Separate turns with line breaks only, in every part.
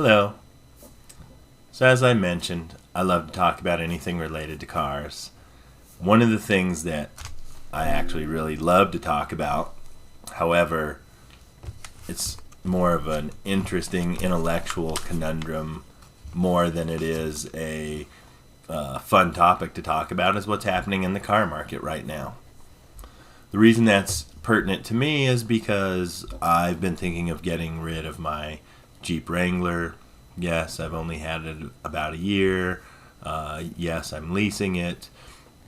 Hello. So as I mentioned, I love to talk about anything related to cars. One of the things that I actually really love to talk about, however, it's more of an interesting intellectual conundrum more than it is a fun topic to talk about, is what's happening in the car market right now. The reason that's pertinent to me is because I've been thinking of getting rid of my Jeep Wrangler. Yes, I've only had it about a year. Yes, I'm leasing it.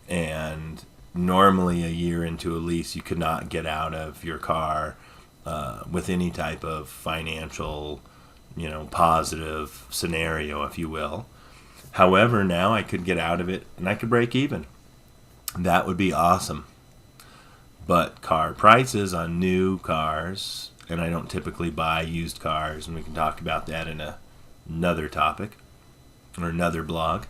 And normally a year into a lease, you could not get out of your car with any type of financial, positive scenario, if you will. However, now I could get out of it and I could break even. That would be awesome. But car prices on new cars, and I don't typically buy used cars, and we can talk about that in another topic or another blog.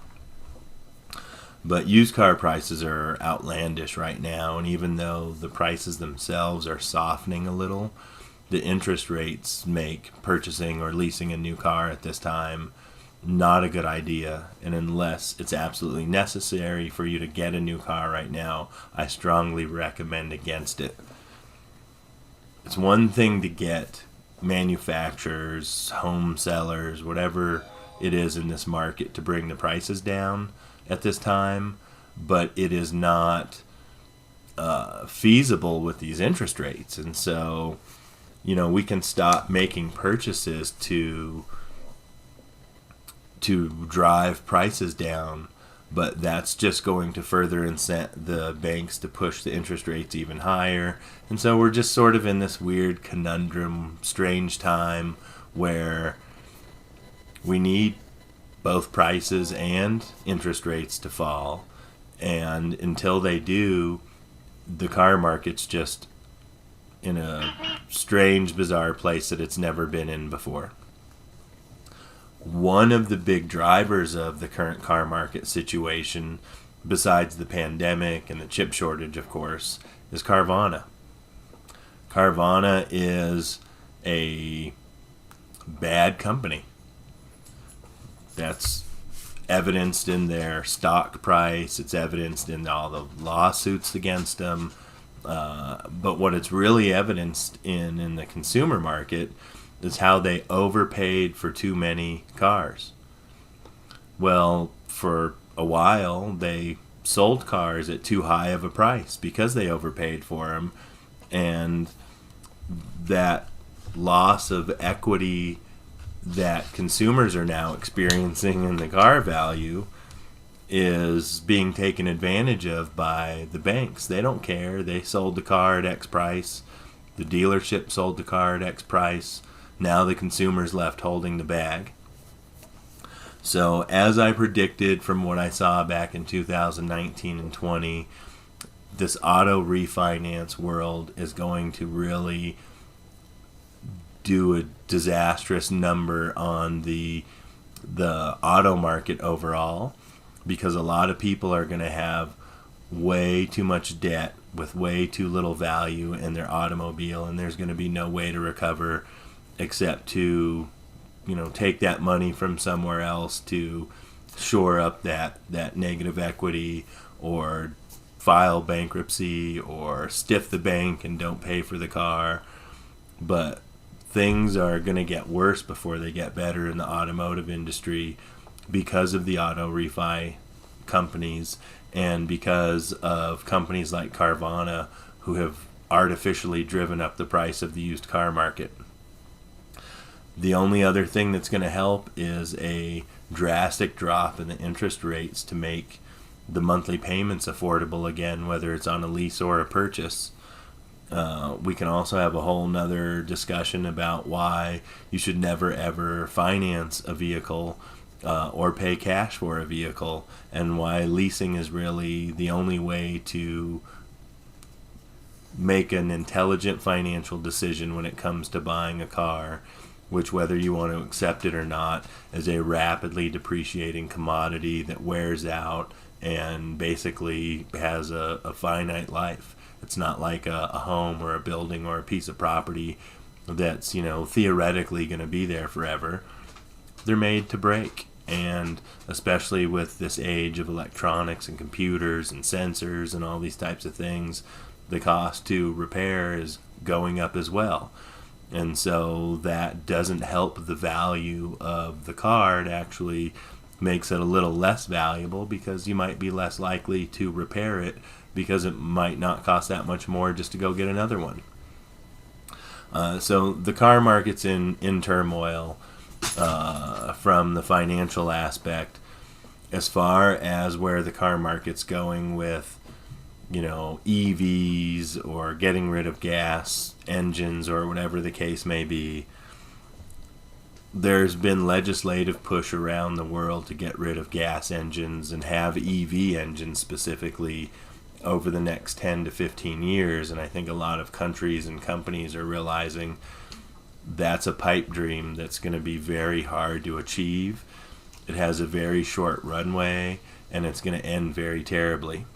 But used car prices are outlandish right now, and even though the prices themselves are softening a little, the interest rates make purchasing or leasing a new car at this time not a good idea. And unless it's absolutely necessary for you to get a new car right now, I strongly recommend against it. It's one thing to get manufacturers, home sellers, whatever it is in this market to bring the prices down at this time, but it is not feasible with these interest rates. And so, we can stop making purchases to drive prices down, but that's just going to further incent the banks to push the interest rates even higher. And so we're just sort of in this weird conundrum, strange time where we need both prices and interest rates to fall. And until they do, the car market's just in a strange, bizarre place that it's never been in before. One of the big drivers of the current car market situation, besides the pandemic and the chip shortage, of course, is Carvana. Carvana is a bad company. That's evidenced in their stock price. It's evidenced in all the lawsuits against them. But what it's really evidenced in the consumer market is how they overpaid for too many cars. Well, for a while, they sold cars at too high of a price because they overpaid for them. And that loss of equity that consumers are now experiencing in the car value is being taken advantage of by the banks. They don't care. They sold the car at X price. The dealership sold the car at X price. Now the consumer's left holding the bag. So as I predicted from what I saw back in 2019 and 20, this auto refinance world is going to really do a disastrous number on the auto market overall, because a lot of people are going to have way too much debt with way too little value in their automobile, and there's going to be no way to recover except to take that money from somewhere else to shore up that negative equity, or file bankruptcy, or stiff the bank and don't pay for the car. But things are going to get worse before they get better in the automotive industry because of the auto refi companies, and because of companies like Carvana, who have artificially driven up the price of the used car market. The only other thing that's going to help is a drastic drop in the interest rates to make the monthly payments affordable again, whether it's on a lease or a purchase. We can also have a whole nother discussion about why you should never ever finance a vehicle or pay cash for a vehicle, and why leasing is really the only way to make an intelligent financial decision when it comes to buying a car, which, whether you want to accept it or not, is a rapidly depreciating commodity that wears out and basically has a finite life. It's not like a home or a building or a piece of property that's theoretically going to be there forever. they're made to break. And especially with this age of electronics and computers and sensors and all these types of things, the cost to repair is going up as well. And so that doesn't help the value of the car. It actually makes it a little less valuable because you might be less likely to repair it because it might not cost that much more just to go get another one. So the car market's in turmoil from the financial aspect. As far as where the car market's going with, EVs or getting rid of gas engines or whatever the case may be, there's been legislative push around the world to get rid of gas engines and have EV engines specifically over the next 10 to 15 years. And I think a lot of countries and companies are realizing that's a pipe dream that's going to be very hard to achieve. It has a very short runway, and it's going to end very terribly.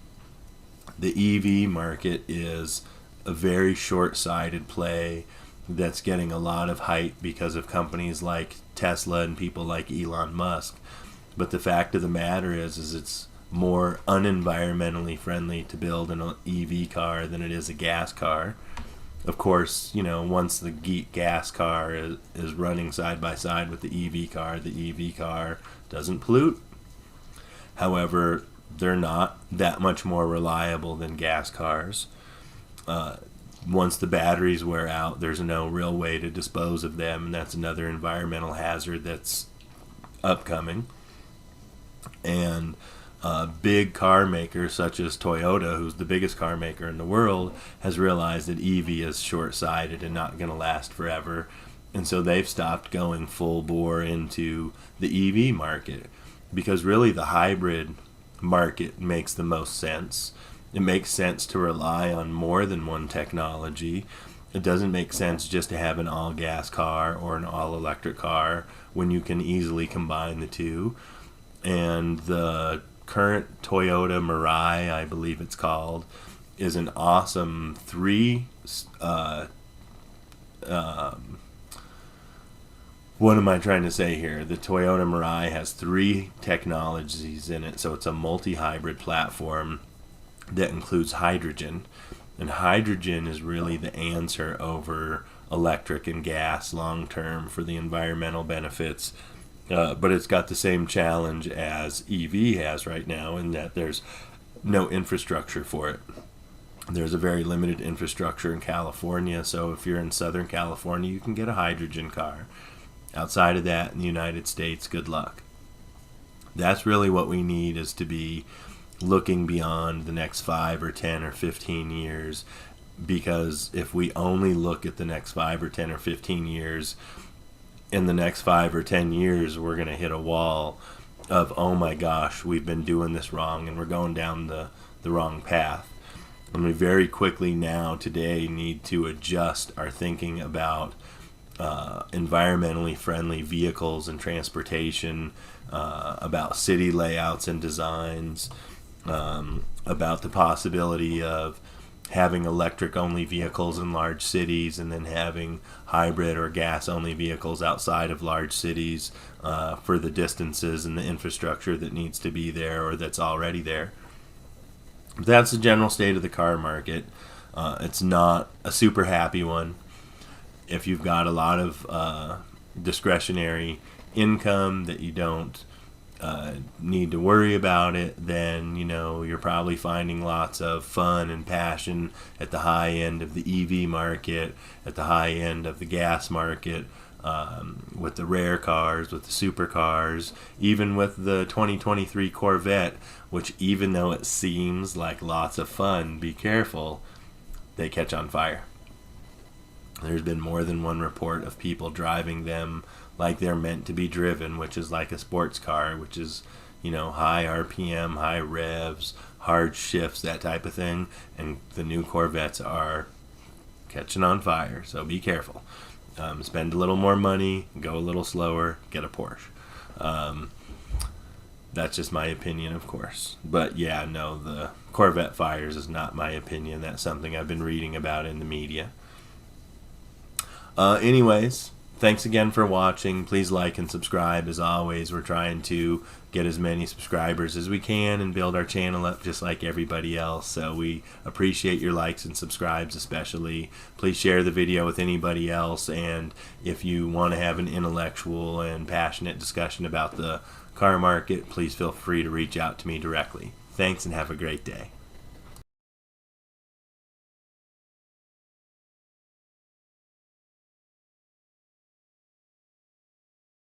The EV market is a very short-sighted play that's getting a lot of hype because of companies like Tesla and people like Elon Musk. But the fact of the matter is it's more unenvironmentally friendly to build an EV car than it is a gas car. Of course, once the gas car is running side by side with the EV car doesn't pollute. However, they're not that much more reliable than gas cars. Once the batteries wear out, there's no real way to dispose of them, and that's another environmental hazard that's upcoming. And big car makers such as Toyota, who's the biggest car maker in the world, has realized that EV is short-sighted and not going to last forever. And so they've stopped going full bore into the EV market because really the hybrid market makes the most sense. It makes sense to rely on more than one technology. It doesn't make sense just to have an all-gas car or an all-electric car when you can easily combine the two. And the current Toyota Mirai, I believe it's called, is an awesome what am I trying to say here? The Toyota Mirai has 3 technologies in it, so it's a multi-hybrid platform that includes hydrogen. And hydrogen is really the answer over electric and gas long term for the environmental benefits. But it's got the same challenge as EV has right now in that there's no infrastructure for it. There's a very limited infrastructure in California, so if you're in Southern California, you can get a hydrogen car. Outside of that, in the United States, good luck. That's really what we need, is to be looking beyond the next 5 or 10 or 15 years, because if we only look at the next 5 or 10 or 15 years, in the next 5 or 10 years, we're going to hit a wall of, oh my gosh, we've been doing this wrong and we're going down the wrong path. And we very quickly now, today, need to adjust our thinking about environmentally friendly vehicles and transportation, about city layouts and designs, about the possibility of having electric-only vehicles in large cities and then having hybrid or gas-only vehicles outside of large cities for the distances and the infrastructure that needs to be there or that's already there. That's the general state of the car market. It's not a super happy one. If you've got a lot of discretionary income that you don't need to worry about it, then you're probably finding lots of fun and passion at the high end of the EV market, at the high end of the gas market, with the rare cars, with the supercars, even with the 2023 Corvette, which, even though it seems like lots of fun, be careful, they catch on fire. There's been more than one report of people driving them like they're meant to be driven, which is like a sports car, which is, high RPM, high revs, hard shifts, that type of thing. And the new Corvettes are catching on fire, so be careful. Spend a little more money, go a little slower, get a Porsche. That's just my opinion, of course. But yeah, no, the Corvette fires is not my opinion. That's something I've been reading about in the media. Anyways, Thanks again for watching. Please like and subscribe. As always, we're trying to get as many subscribers as we can and build our channel up just like everybody else. So we appreciate your likes and subscribes especially. Please share the video with anybody else, and if you want to have an intellectual and passionate discussion about the car market, please feel free to reach out to me directly. Thanks and have a great day.